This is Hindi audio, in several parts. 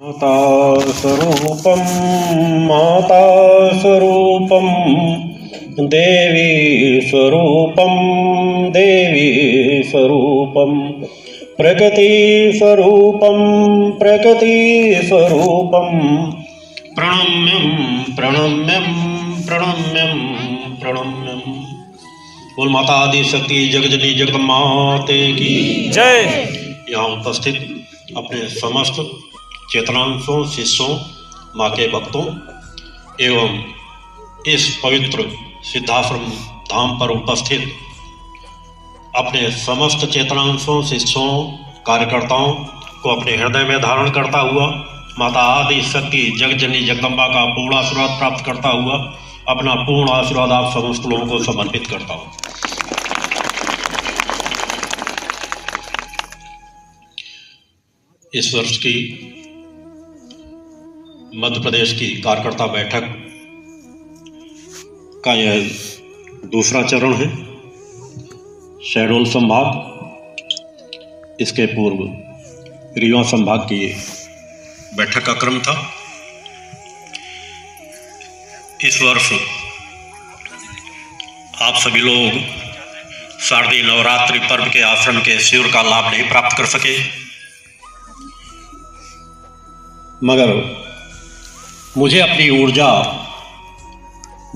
माता स्वरूपं माता स्वरूपं देवी स्वरूपं देवी स्वरूपं प्रकृति स्वरूपं प्रकृति स्वरूपं प्रणम्यं प्रणम्यं प्रणम्यं प्रणम्यं। बोल माता आदि शक्ति जगजनी जगदम्बा माते की जय। यहाँ उपस्थित अपने समस्त चेतनांशों शिष्यों माँ के भक्तों एवं इस पवित्र सिद्धाश्रम धाम पर उपस्थित अपने समस्त चेतनांशों शिष्यों कार्यकर्ताओं को अपने हृदय में धारण करता हुआ माता आदि शक्ति जगजनी जगदम्बा का पूर्ण आशीर्वाद प्राप्त करता हुआ अपना पूर्ण आशीर्वाद आप समस्त लोगों को समर्पित करता हूँ। इस वर्ष की मध्य प्रदेश की कार्यकर्ता बैठक का यह दूसरा चरण है। शहडोल संभाग, इसके पूर्व रीवा संभाग की बैठक का क्रम था। इस वर्ष आप सभी लोग शारदीय नवरात्रि पर्व के आश्रम के शिविर का लाभ नहीं प्राप्त कर सके, मगर मुझे अपनी ऊर्जा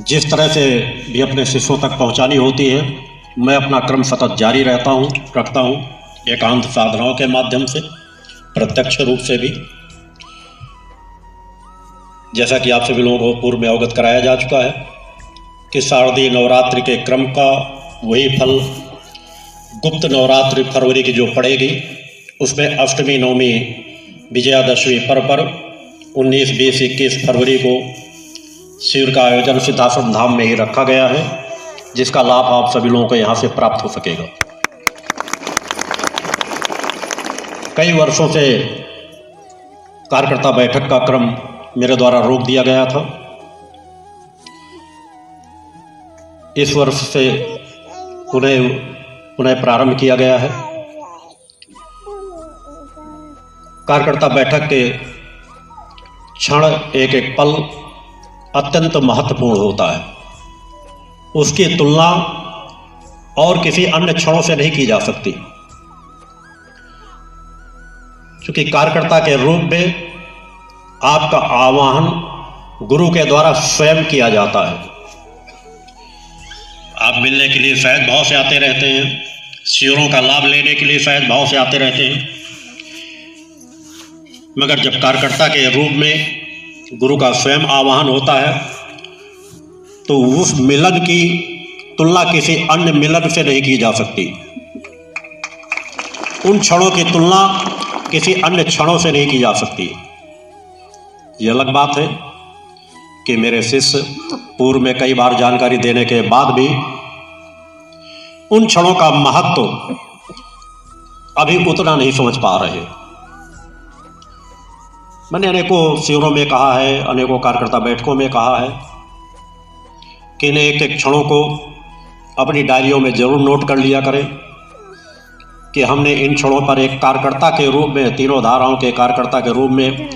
जिस तरह से भी अपने शिष्यों तक पहुंचानी होती है, मैं अपना क्रम सतत जारी रखता हूं एकांत साधनाओं के माध्यम से, प्रत्यक्ष रूप से भी। जैसा कि आप सभी लोगों को पूर्व में अवगत कराया जा चुका है कि शारदीय नवरात्रि के क्रम का वही फल गुप्त नवरात्रि फरवरी की जो पड़ेगी, उसमें अष्टमी नवमी विजयादशमी पर्व पर 19, 20, 21 फरवरी को शिविर का आयोजन सिद्धाश्रम धाम में ही रखा गया है, जिसका लाभ आप सभी लोगों को यहाँ से प्राप्त हो सकेगा। कई वर्षों से कार्यकर्ता बैठक का क्रम मेरे द्वारा रोक दिया गया था। इस वर्ष से पुनः प्रारंभ किया गया है। कार्यकर्ता बैठक के क्षण एक एक पल अत्यंत महत्वपूर्ण होता है। उसकी तुलना और किसी अन्य क्षणों से नहीं की जा सकती, क्योंकि कार्यकर्ता के रूप में आपका आवाहन गुरु के द्वारा स्वयं किया जाता है। आप मिलने के लिए सहज भाव से आते रहते हैं, शिविरों का लाभ लेने के लिए सहज भाव से आते रहते हैं, मगर जब कार्यकर्ता के रूप में गुरु का स्वयं आवाहन होता है तो उस मिलन की तुलना किसी अन्य मिलन से नहीं की जा सकती। उन क्षणों की तुलना किसी अन्य क्षणों से नहीं की जा सकती। यह अलग बात है कि मेरे शिष्य पूर्व में कई बार जानकारी देने के बाद भी उन क्षणों का महत्व अभी उतना नहीं समझ पा रहे। मैंने अनेकों शिविरों में कहा है, अनेकों कार्यकर्ता बैठकों में कहा है कि इन्हें एक एक क्षणों को अपनी डायरियों में जरूर नोट कर लिया करें कि हमने इन क्षणों पर एक कार्यकर्ता के रूप में, तीनों धाराओं के कार्यकर्ता के रूप में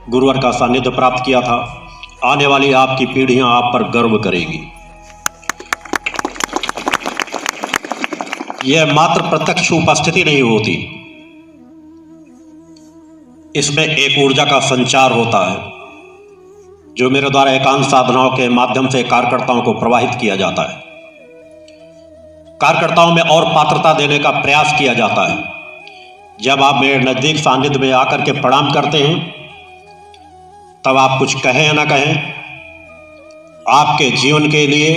गुरुवर का सानिध्य प्राप्त किया था। आने वाली आपकी पीढ़ियां आप पर गर्व करेगी। यह मात्र प्रत्यक्ष उपस्थिति नहीं होती, इसमें एक ऊर्जा का संचार होता है जो मेरे द्वारा एकांत साधनाओं के माध्यम से कार्यकर्ताओं को प्रवाहित किया जाता है। कार्यकर्ताओं में और पात्रता देने का प्रयास किया जाता है। जब आप मेरे नज़दीक सानिध्य में आकर के प्रणाम करते हैं, तब आप कुछ कहें या ना कहें, आपके जीवन के लिए,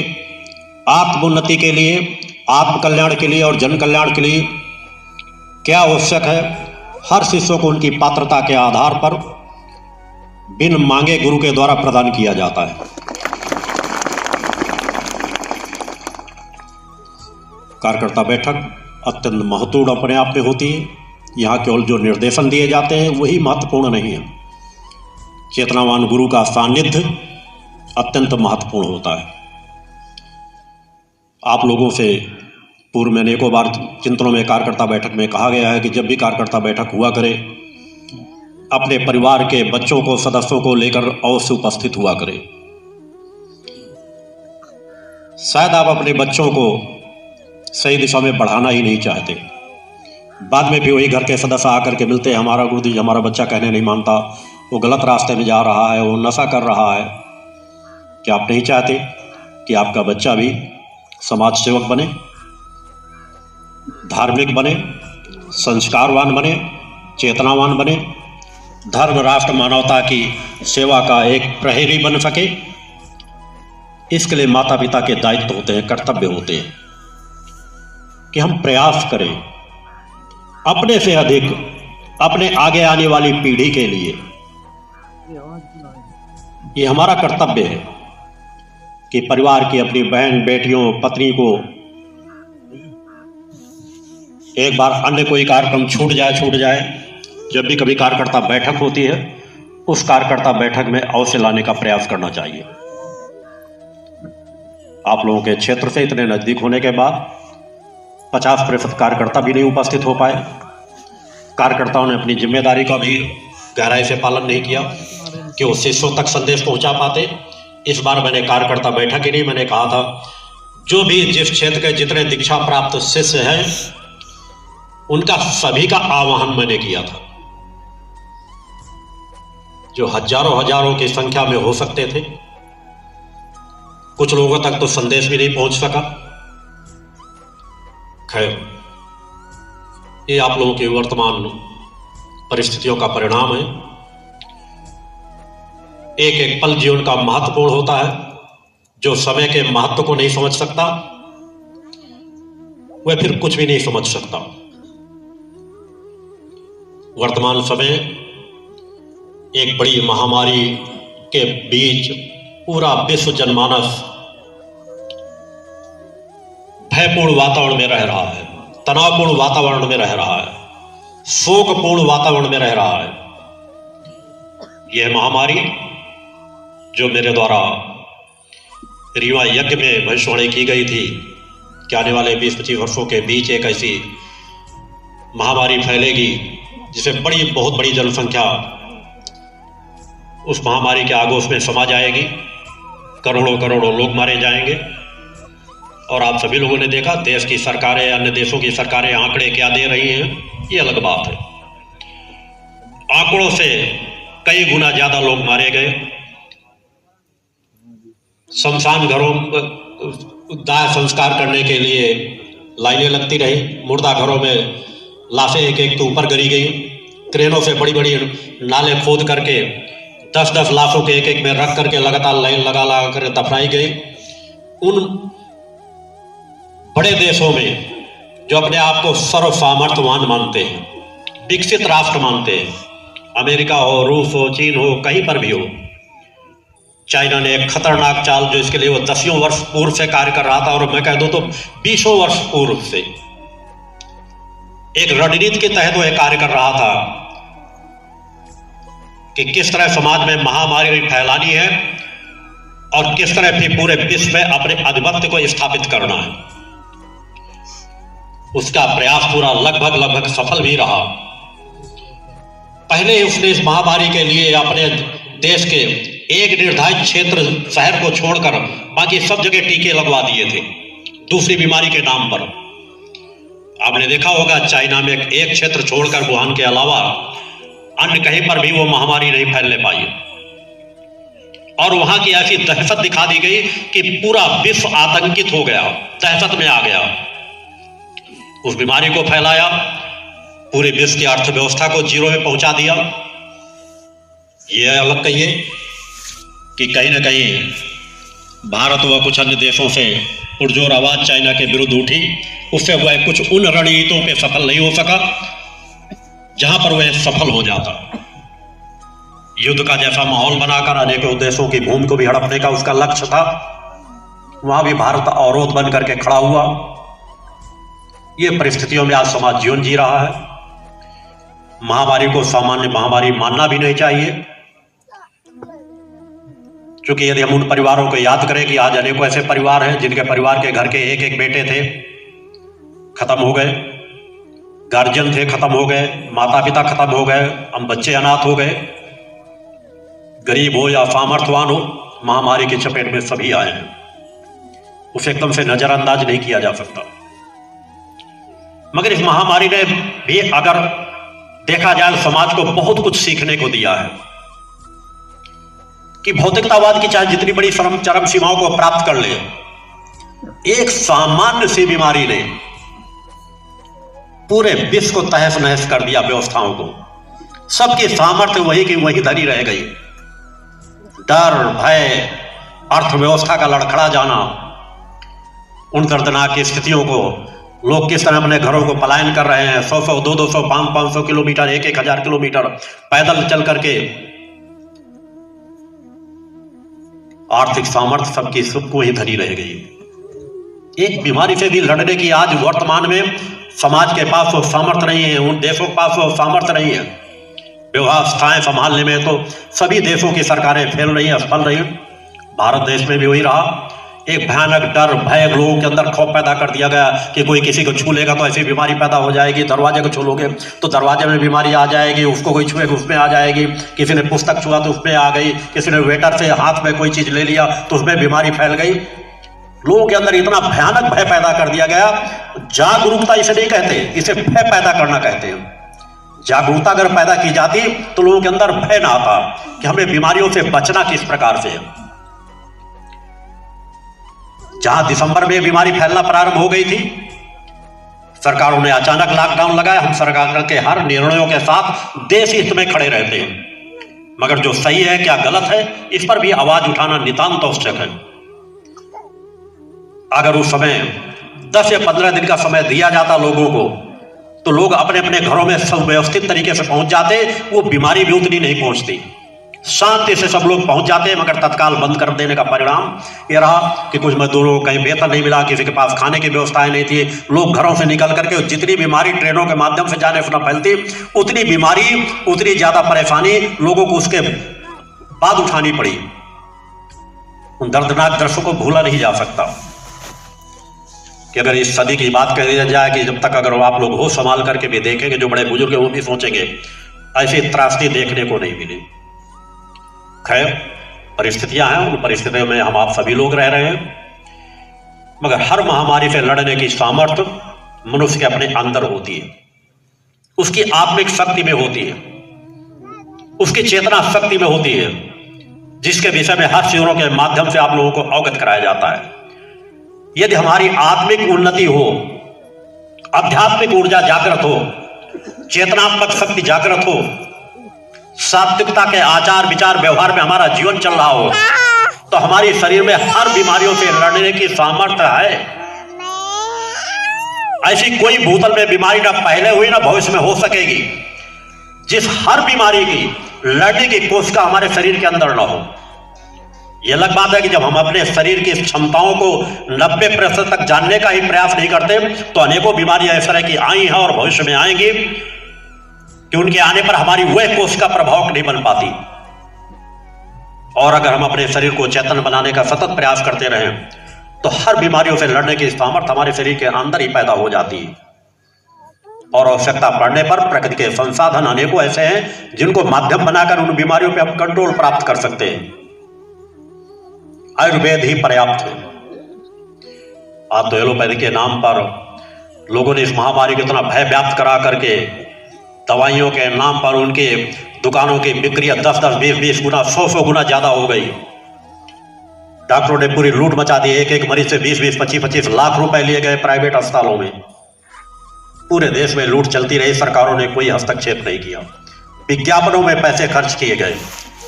आत्मोन्नति के लिए, आत्मकल्याण के लिए और जन कल्याण के लिए क्या आवश्यक है, हर शिष्य को उनकी पात्रता के आधार पर बिन मांगे गुरु के द्वारा प्रदान किया जाता है। कार्यकर्ता बैठक अत्यंत महत्वपूर्ण अपने आप में होती है। यहाँ केवल जो निर्देशन दिए जाते हैं वही महत्वपूर्ण नहीं है। चेतनावान गुरु का सानिध्य अत्यंत महत्वपूर्ण होता है। आप लोगों से पूर्व में अनेकों बार चिंतनों में कार्यकर्ता बैठक में कहा गया है कि जब भी कार्यकर्ता बैठक हुआ करे अपने परिवार के बच्चों को, सदस्यों को लेकर अवश्य उपस्थित हुआ करें। शायद आप अपने बच्चों को सही दिशा में बढ़ाना ही नहीं चाहते, बाद में भी वही घर के सदस्य आकर के मिलते हैं, हमारा गुरुजी हमारा बच्चा कहने नहीं मानता, वो गलत रास्ते में जा रहा है, वो नशा कर रहा है। क्या आप नहीं चाहते कि आपका बच्चा भी समाज सेवक बने, धार्मिक बने, संस्कारवान बने, चेतनावान बने, धर्म, राष्ट्र, मानवता की सेवा का एक प्रहरी बन सके? इसके लिए माता पिता के दायित्व होते हैं, कर्तव्य होते हैं कि हम प्रयास करें अपने से अधिक अपने आगे आने वाली पीढ़ी के लिए। ये हमारा कर्तव्य है कि परिवार की अपनी बहन, बेटियों, पत्नी को एक बार अन्य कोई कार्यक्रम छूट जाए, जब भी कभी कार्यकर्ता बैठक होती है, उस कार्यकर्ता बैठक में अवश्य लाने का प्रयास करना चाहिए। आप लोगों के क्षेत्र से इतने नजदीक होने के बाद 50% कार्यकर्ता भी नहीं उपस्थित हो पाए। कार्यकर्ताओं ने अपनी जिम्मेदारी का भी गहराई से पालन नहीं किया कि वो शिष्यों तक संदेश पहुंचा पाते। इस बार मैंने कार्यकर्ता बैठक ही नहीं, मैंने कहा था जो भी जिस क्षेत्र के जितने दीक्षा प्राप्त शिष्य हैं उनका सभी का आह्वान मैंने किया था, जो हजारों की संख्या में हो सकते थे। कुछ लोगों तक तो संदेश भी नहीं पहुंच सका। खैर, ये आप लोगों की वर्तमान परिस्थितियों का परिणाम है। एक एक पल जीवन का महत्वपूर्ण होता है। जो समय के महत्व को नहीं समझ सकता वह फिर कुछ भी नहीं समझ सकता। वर्तमान समय एक बड़ी महामारी के बीच पूरा विश्व जनमानस भयपूर्ण वातावरण में रह रहा है, तनावपूर्ण वातावरण में रह रहा है, शोकपूर्ण वातावरण में रह रहा है। यह महामारी जो मेरे द्वारा रीवा यज्ञ में भविष्यवाणी की गई थी कि आने वाले 20-25 वर्षों के बीच एक ऐसी महामारी फैलेगी जिसे बहुत बड़ी जनसंख्या उस महामारी के आगोश में समा जाएगी, करोड़ों लोग मारे जाएंगे। और आप सभी लोगों ने देखा देश की सरकारें, अन्य देशों की सरकारें आंकड़े क्या दे रही हैं, ये अलग बात है। आंकड़ों से कई गुना ज्यादा लोग मारे गए। शमशान घरों दाह संस्कार करने के लिए लाइनें लगती रही, मुर्दा घरों में लाशें एक एक के ऊपर गिरी गई, क्रेनों से बड़ी नाले खोद करके 10-10 लाशों के एक में रख करके लगातार लाइन लगा कर दफनाई गई। उन बड़े देशों में जो अपने आप को सर्वसामर्थ्यवान मानते हैं, विकसित राष्ट्र मानते हैं, अमेरिका हो, रूस हो, चीन हो, कहीं पर भी हो, चाइना ने एक खतरनाक चाल जो इसके लिए वो 10 वर्ष पूर्व से कार्य कर रहा था, और मैं कह दूं तो 20 वर्ष पूर्व से एक रणनीति के तहत वो कार्य कर रहा था कि किस तरह समाज में महामारी फैलानी है और किस तरह फिर पूरे विश्व में अपने आधिपत्य को स्थापित करना है। उसका प्रयास पूरा लगभग सफल भी रहा। पहले उसने इस महामारी के लिए अपने देश के एक निर्धारित क्षेत्र, शहर को छोड़कर बाकी सब जगह टीके लगवा दिए थे दूसरी बीमारी के नाम पर। आपने देखा होगा चाइना में एक क्षेत्र छोड़कर वुहान के अलावा अन्य कहीं पर भी वो महामारी नहीं फैलने पाई, और वहां की ऐसी दहशत दिखा दी गई कि पूरा विश्व आतंकित हो गया, दहशत में आ गया। उस बीमारी को फैलाया, पूरे विश्व की अर्थव्यवस्था को जीरो में पहुंचा दिया। यह अलग कहिए कि कहीं ना कहीं भारत व कुछ अन्य देशों से पुरजोर आवाज चाइना के विरुद्ध उठी, उससे वह कुछ उन रणनीतियों पे सफल नहीं हो सका जहां पर वह सफल हो जाता। युद्ध का जैसा माहौल बनाकर अनेकों देशों की भूमि को भी हड़पने का उसका लक्ष्य था, वहां भी भारत अवरोध बन करके खड़ा हुआ। ये परिस्थितियों में आज समाज जीवन जी रहा है। महामारी को सामान्य महामारी मानना भी नहीं चाहिए, क्योंकि यदि हम उन परिवारों को याद करें कि आज अनेकों ऐसे परिवार हैं जिनके परिवार के घर के एक बेटे थे, खत्म हो गए। गार्जियन थे खत्म हो गए, माता पिता खत्म हो गए, हम बच्चे अनाथ हो गए। गरीब हो या सामर्थ्यवान हो, महामारी की चपेट में सभी आए हैं। उसे एकदम से नजरअंदाज नहीं किया जा सकता। मगर इस महामारी ने भी अगर देखा जाए समाज को बहुत कुछ सीखने को दिया है कि भौतिकतावाद की चाहे जितनी बड़ी चरम सीमाओं को प्राप्त कर ले, एक सामान्य सी बीमारी ने पूरे विश्व को तहस नहस कर दिया, व्यवस्थाओं को। सबकी सामर्थ्य वही की वही धरी रह गई। डर, भय, अर्थव्यवस्था का लड़खड़ा जाना, उन दर्दनाक स्थितियों को लोग किस तरह अपने घरों को पलायन कर रहे हैं। 100-100, 200-200, 500-500 किलोमीटर, 1,000 किलोमीटर पैदल चल करके। आर्थिक सामर्थ्य सबकी सबको ही धरी रह गई। एक बीमारी से भी लड़ने की आज वर्तमान में समाज के पास वो सामर्थ्य नहीं है, उन देशों के पास वो सामर्थ्य नहीं है। व्यवस्थाएं संभालने में तो सभी देशों की सरकारें फेल रही हैं, असफल रही हैं। भारत देश में भी वही रहा। एक भयानक डर, भय लोगों के अंदर खौफ पैदा कर दिया गया कि कोई किसी को छू लेगा तो ऐसी बीमारी पैदा हो जाएगी। दरवाजे को छूलोगे तो दरवाजे में बीमारी आ जाएगी, उसको कोई छुएगा उसमें आ जाएगी। किसी ने पुस्तक छुआ तो उसमें आ गई, किसी ने वेटर से हाथ में कोई चीज ले लिया तो उसमें बीमारी फैल गई। लोगों के अंदर इतना भयानक भय पैदा कर दिया गया। जागरूकता इसे नहीं कहते, इसे भय पैदा करना कहते हैं। जागरूकता अगर पैदा की जाती तो लोगों के अंदर भय ना आता कि हमें बीमारियों से बचना किस प्रकार से है। जहां दिसंबर में बीमारी फैलना प्रारंभ हो गई थी, सरकारों ने अचानक लॉकडाउन लगाया। हम सरकार के हर निर्णयों के साथ देश हित में खड़े रहते हैं, मगर जो सही है क्या गलत है इस पर भी आवाज उठाना नितांत आवश्यक है। अगर उस समय 10 या 15 दिन का समय दिया जाता लोगों को, तो लोग अपने अपने घरों में सुव्यवस्थित तरीके से पहुंच जाते, वो बीमारी भी उतनी नहीं पहुंचती। शांति से सब लोग पहुंच जाते, मगर तत्काल बंद कर देने का परिणाम यह रहा कि कुछ मजदूरों को कहीं वेतन नहीं मिला, किसी के पास खाने की व्यवस्थाएं नहीं थी। लोग घरों से निकल करके, जितनी बीमारी ट्रेनों के माध्यम से जाने से न फैलती, उतनी बीमारी, उतनी ज्यादा परेशानी लोगों को उसके बाद उठानी पड़ी। उन दर्दनाक दृश्यों को भूला नहीं जा सकता कि अगर इस सदी की बात कह दी जाए कि जब तक अगर आप लोग होश संभाल करके भी देखेंगे, जो बड़े बुजुर्ग हैं वो भी सोचेंगे ऐसी त्रासदी देखने को नहीं मिली। खैर, परिस्थितियां हैं, उन परिस्थितियों में हम आप सभी लोग रह रहे हैं। मगर हर महामारी से लड़ने की सामर्थ्य मनुष्य के अपने अंदर होती है, उसकी आत्मिक शक्ति में होती है, उसकी चेतना शक्ति में होती है, जिसके विषय में हर शिविरों के माध्यम से आप लोगों को अवगत कराया जाता है। यदि हमारी आत्मिक उन्नति हो, आध्यात्मिक ऊर्जा जागृत हो, चेतनात्मक शक्ति जागृत हो, सात्विकता के आचार विचार व्यवहार में हमारा जीवन चल रहा हो, तो हमारे शरीर में हर बीमारियों से लड़ने की सामर्थ्य है। ऐसी कोई भूतल में बीमारी ना पहले हुई ना भविष्य में हो सकेगी जिस हर बीमारी की लड़ने की कोशिश हमारे शरीर के अंदर ना हो। यह अलग बात है कि जब हम अपने शरीर की क्षमताओं को 90% तक जानने का ही प्रयास नहीं करते, तो अनेकों बीमारियां इस तरह की आई हैं और भविष्य में आएंगी कि उनके आने पर हमारी वह कोशिका प्रभावक नहीं बन पाती। और अगर हम अपने शरीर को चेतन बनाने का सतत प्रयास करते रहें, तो हर बीमारियों से लड़ने की सामर्थ्य हमारे शरीर के अंदर ही पैदा हो जाती है। और आवश्यकता पड़ने पर प्रकृति के संसाधन अनेकों ऐसे हैं जिनको माध्यम बनाकर उन बीमारियों पर हम कंट्रोल प्राप्त कर सकते हैं। आयुर्वेद ही पर्याप्त है। आज तो एलोपैथी के नाम पर लोगों ने इस महामारी को इतना भय व्याप्त करा करके दवाइयों के नाम पर उनके दुकानों की बिक्री 10-10, 20-20 गुना, 100-100 गुना ज्यादा हो गई। डॉक्टरों ने पूरी लूट मचा दी। एक मरीज से 20-20, 25-25 लाख रुपए लिए गए प्राइवेट अस्पतालों में। पूरे देश में लूट चलती रही, सरकारों ने कोई हस्तक्षेप नहीं किया। विज्ञापनों में पैसे खर्च किए गए,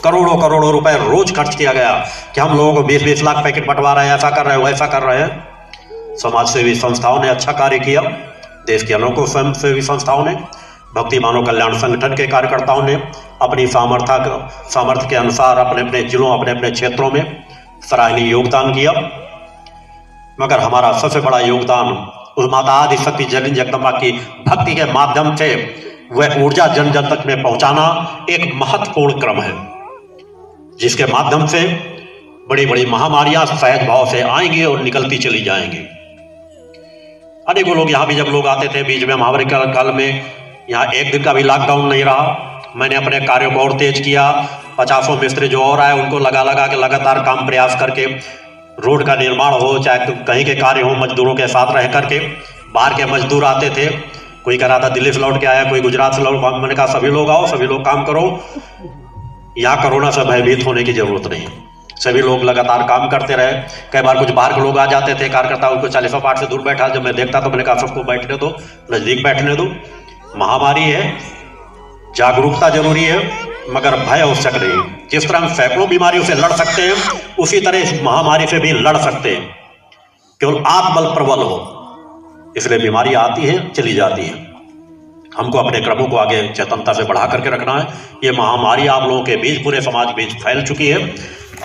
करोड़ों करोड़ों रुपए रोज खर्च किया गया कि हम लोगों को 20-20 लाख पैकेट बंटवा रहे हैं, ऐसा कर रहे हैं, वैसा कर रहे हैं। समाज सेवी संस्थाओं ने अच्छा कार्य किया। देश के अनेकों स्वयं सेवी संस्थाओं ने, भक्ति मानव कल्याण संगठन के कार्यकर्ताओं ने अपनी सामर्थ्य के अनुसार अपने अपने जिलों, अपने अपने क्षेत्रों में सराहनीय योगदान किया। मगर हमारा सबसे बड़ा योगदान उस माता आदि शक्ति जगन जगदम्बा की भक्ति के माध्यम से वह ऊर्जा जन जन तक में पहुंचाना एक महत्वपूर्ण क्रम है, जिसके माध्यम से बड़ी बड़ी महामारियां सहज भाव से आएंगी और निकलती चली जाएंगी। अनेकों लोग यहाँ भी जब लोग आते थे बीच में महामारी काल में, यहाँ एक दिन का भी लॉकडाउन नहीं रहा। मैंने अपने कार्यों को और तेज किया। 50 मिस्त्री जो और आए उनको लगा के लगातार काम प्रयास करके रोड का निर्माण हो, चाहे कहीं के कार्य हो, मजदूरों के साथ रह करके। बाहर के मजदूर आते थे, कोई कह रहा था दिल्ली से लौट के आया, कोई गुजरात से लौट। मैंने कहा सभी लोग आओ, सभी लोग काम करो, यहाँ कोरोना से भयभीत होने की जरूरत नहीं। सभी लोग लगातार काम करते रहे। कई बार कुछ बाहर के लोग आ जाते थे कार्यकर्ता, उनको 40 पाठ से दूर बैठा। जब मैं देखता तो मैंने कहा सबको बैठने दो, नजदीक बैठने दो। महामारी है, जागरूकता जरूरी है, मगर भय आवश्यक नहीं। जिस तरह हम सैकड़ों बीमारियों से लड़ सकते हैं, उसी तरह इस महामारी से भी लड़ सकते हैं। केवल आत्मबल प्रबल हो, इसलिए बीमारी आती है, चली जाती है। हमको अपने क्रमों को आगे चेतनता से बढ़ा करके रखना है। ये महामारी आप लोगों के बीच, पूरे समाज के बीच फैल चुकी है,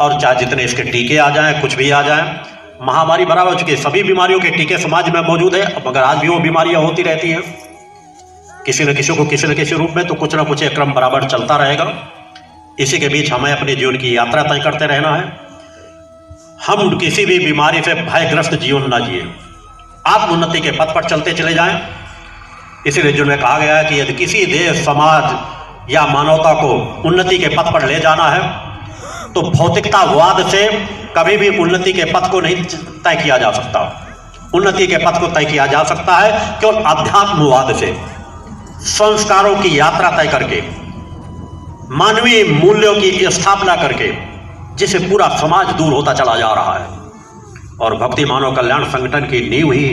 और चाहे जितने इसके टीके आ जाएं, कुछ भी आ जाएं, महामारी बराबर हो चुकी है। सभी बीमारियों के टीके समाज में मौजूद है, मगर आज भी वो बीमारियां होती रहती हैं, किसी न किसी को किसी न किसी रूप में। तो कुछ ना कुछ एक क्रम बराबर चलता रहेगा। इसी के बीच हमें अपने जीवन की यात्रा तय करते रहना है। हम किसी भी बीमारी से भयग्रस्त जीवन ना जिए, आत्मोन्नति के पथ पर चलते चले जाएं। इसीलिए जो में कहा गया है कि यदि किसी देश, समाज या मानवता को उन्नति के पथ पर ले जाना है, तो भौतिकतावाद से कभी भी उन्नति के पथ को नहीं तय किया जा सकता। उन्नति के पथ को तय किया जा सकता है केवल अध्यात्मवाद से, संस्कारों की यात्रा तय करके, मानवीय मूल्यों की स्थापना करके, जिससे पूरा समाज दूर होता चला जा रहा है। और भक्ति मानव कल्याण संगठन की नींव ही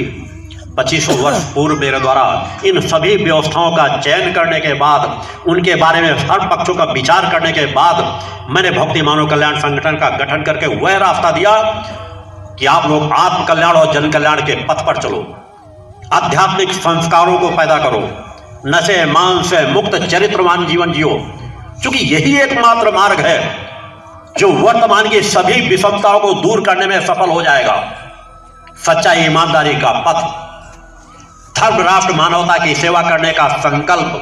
25 वर्ष पूर्व मेरे द्वारा इन सभी व्यवस्थाओं का चयन करने के बाद, उनके बारे में हर पक्षों का विचार करने के बाद, मैंने भक्ति मानव कल्याण संगठन का गठन करके वह रास्ता दिया कि आप लोग आत्म कल्याण और जन कल्याण के पथ पर चलो, आध्यात्मिक संस्कारों को पैदा करो, नशे मांस से मुक्त चरित्रवान जीवन जियो, क्योंकि यही एकमात्र मार्ग है जो वर्तमान की सभी विषमताओं को दूर करने में सफल हो जाएगा। सच्चाई, ईमानदारी का पथ, धर्म, राष्ट्र, मानवता की सेवा करने का संकल्प,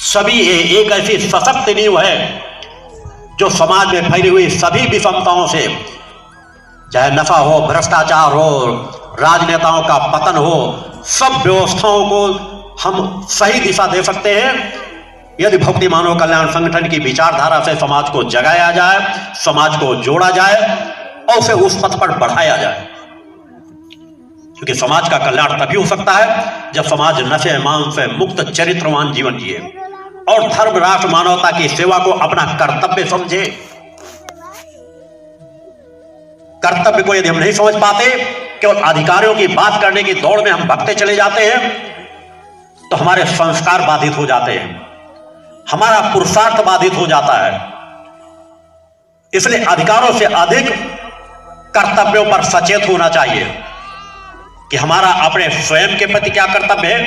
सभी एक ऐसी सशक्त नींव है जो समाज में फैली हुई सभी विषमताओं से, चाहे नफा हो, भ्रष्टाचार हो, राजनेताओं का पतन हो, सब व्यवस्थाओं को हम सही दिशा दे सकते हैं यदि भक्ति मानव कल्याण संगठन की विचारधारा से समाज को जगाया जाए, समाज को जोड़ा जाए और उसे उस पथ पर बढ़ाया जाए। क्योंकि समाज का कल्याण तभी हो सकता है जब समाज नशे मांस से मुक्त चरित्रवान जीवन जिए और धर्म, राष्ट्र, मानवता की सेवा को अपना कर्तव्य समझे। कर्तव्य को यदि हम नहीं समझ पाते, केवल अधिकारियों की बात करने की दौड़ में हम भगते चले जाते हैं, तो हमारे संस्कार बाधित हो जाते हैं, हमारा पुरुषार्थ बाधित हो जाता है। इसलिए अधिकारों से अधिक कर्तव्यों पर सचेत होना चाहिए कि हमारा अपने स्वयं के प्रति क्या कर्तव्य है,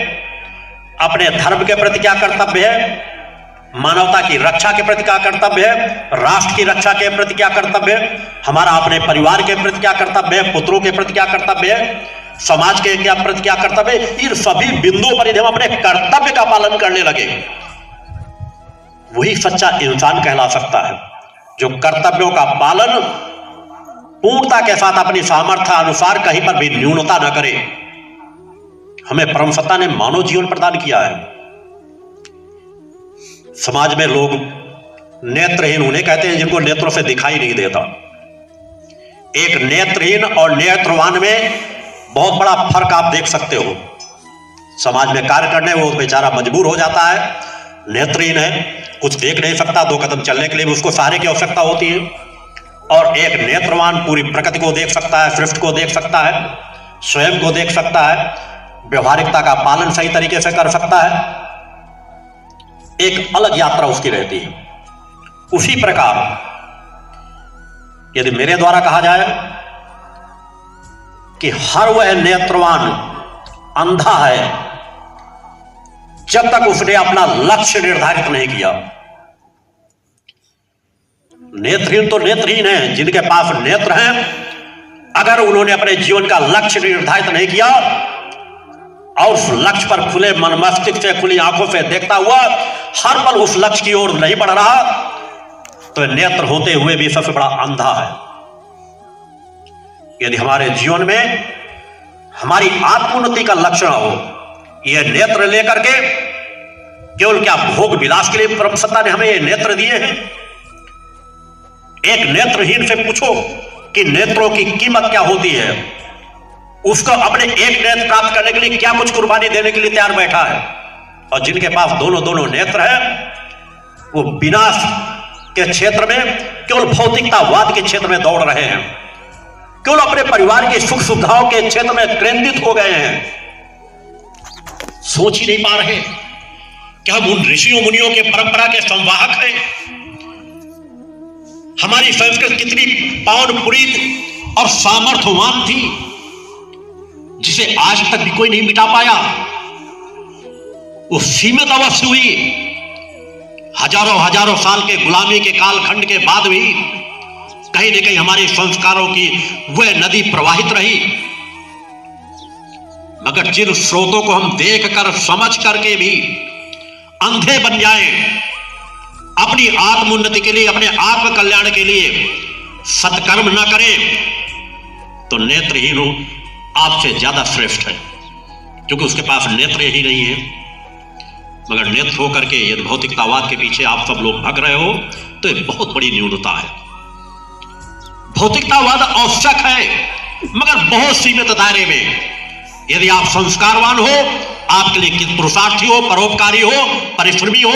अपने धर्म के प्रति क्या कर्तव्य है, मानवता की रक्षा के प्रति क्या कर्तव्य है, राष्ट्र की रक्षा के प्रति क्या कर्तव्य है, हमारा अपने परिवार के प्रति क्या कर्तव्य है, पुत्रों के प्रति क्या कर्तव्य है, समाज के क्या प्रति क्या कर्तव्य है। इन सभी बिंदुओं पर यदि हम अपने कर्तव्य का पालन करने लगे, वही सच्चा इंसान कहला सकता है, जो कर्तव्यों का पालन पूर्णता के साथ अपनी सामर्थ्य अनुसार कहीं पर भी न्यूनता न करे। हमें परम सत्ता ने मानव जीवन प्रदान किया है। समाज में लोग नेत्रहीन उन्हें कहते हैं जिनको नेत्रों से दिखाई नहीं देता। एक नेत्रहीन और नेत्रवान में बहुत बड़ा फर्क आप देख सकते हो। समाज में कार्य करने वो बेचारा मजबूर हो जाता है, नेत्रहीन है, कुछ देख नहीं सकता, 2 कदम चलने के लिए भी उसको सहारे की आवश्यकता होती है। और एक नेत्रवान पूरी प्रकृति को देख सकता है, सृष्टि को देख सकता है, स्वयं को देख सकता है, व्यवहारिकता का पालन सही तरीके से कर सकता है। एक अलग यात्रा उसकी रहती है। उसी प्रकार यदि मेरे द्वारा कहा जाए कि हर वह नेत्रवान अंधा है जब तक उसने अपना लक्ष्य निर्धारित नहीं किया। नेत्रहीन तो नेत्रहीन है, जिनके पास नेत्र हैं, अगर उन्होंने अपने जीवन का लक्ष्य निर्धारित नहीं किया और उस लक्ष्य पर खुले मन मस्तिष्क से, खुली आंखों से देखता हुआ हर पल उस लक्ष्य की ओर नहीं बढ़ रहा, तो नेत्र होते हुए भी सबसे बड़ा अंधा है। यदि हमारे जीवन में हमारी आत्मोन्नति का लक्षण हो। यह नेत्र लेकर के केवल क्या भोग विलास के लिए परम सत्ता ने हमें ये नेत्र दिए हैं? एक नेत्रहीन से पूछो कि नेत्रों की कीमत क्या होती है, उसको अपने एक नेत्र प्राप्त करने के लिए क्या कुछ कुर्बानी देने के लिए तैयार बैठा है। और जिनके पास दोनों नेत्र है, वो विनाश के क्षेत्र में, केवल भौतिकतावाद के क्षेत्र में दौड़ रहे हैं, केवल अपने परिवार की सुख सुविधाओं के क्षेत्र में केंद्रित हो गए हैं। सोच ही नहीं पा रहे कि हम उन ऋषियों मुनियों के परंपरा के संवाहक हैं। हमारी संस्कृति कितनी पावन पुरीत और सामर्थ्यवान थी, जिसे आज तक भी कोई नहीं मिटा पाया। वो सीमित अवस्था हुई, हजारों साल के गुलामी के कालखंड के बाद भी कहीं न कहीं हमारे संस्कारों की वह नदी प्रवाहित रही। मगर जिन स्रोतों को हम देखकर समझ करके भी अंधे बन जाएं, अपनी आत्मोन्नति के लिए, अपने आत्म कल्याण के लिए सत्कर्म न करें, तो नेत्रहीन आपसे ज्यादा श्रेष्ठ है, क्योंकि उसके पास नेत्र ही नहीं है। मगर नेत्र होकर के यदि भौतिकतावाद के पीछे आप सब लोग भाग रहे हो, तो ये बहुत बड़ी न्यूनता है। भौतिकतावाद आवश्यक है, मगर बहुत सीमित दायरे में। यदि आप संस्कारवान हो, आपके लिए पुरुषार्थी हो, परोपकारी हो, परिश्रमी हो,